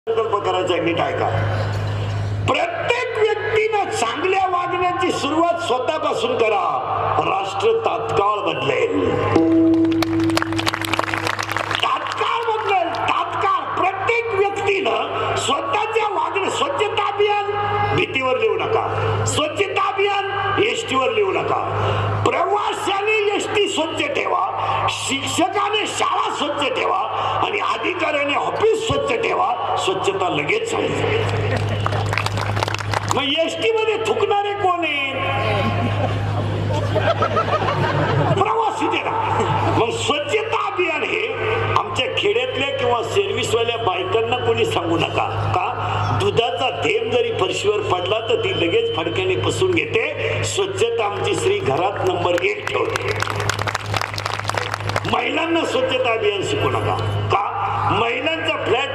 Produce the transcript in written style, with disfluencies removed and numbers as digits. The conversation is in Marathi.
संकल्प करायचा नीट ऐका. प्रत्येक व्यक्तीनं चांगल्या वागण्याची सुरुवात स्वतःपासून करा. राष्ट्र तात्काळ बदलेल. तात्काळ बदलेल. तात्काळ. प्रत्येक व्यक्तीनं स्वतःच्या वागण्या. स्वच्छता अभियान भीतीवर लिहू नका. स्वच्छता अभियान एसटीवर लिहू नका. प्रवाशाने एसटी स्वच्छ ठेवा. शिक्षकाने शाळा स्वच्छ ठेवा आणि अधिकाऱ्याने ऑफिस स्वच्छ ठेवा. स्वच्छता लगेच झाली. मग एसटी मध्ये थुकणारे कोण आहेत? प्रवासी ना. मग स्वच्छता अभियान हे आमच्या खेड्यातल्या किंवा सर्व्हिसवाल्या बायकांना कोणी सांगू नका. का? दुधाचा थेंब जरी फरशीवर पडला तर ती लगेच फडक्याने पुसून घेते. स्वच्छता आमची स्त्री घरात नंबर 1 ठेवते. महिलांना स्वच्छता अभियान शिकू नका. का? महिलांचा फ्लॅट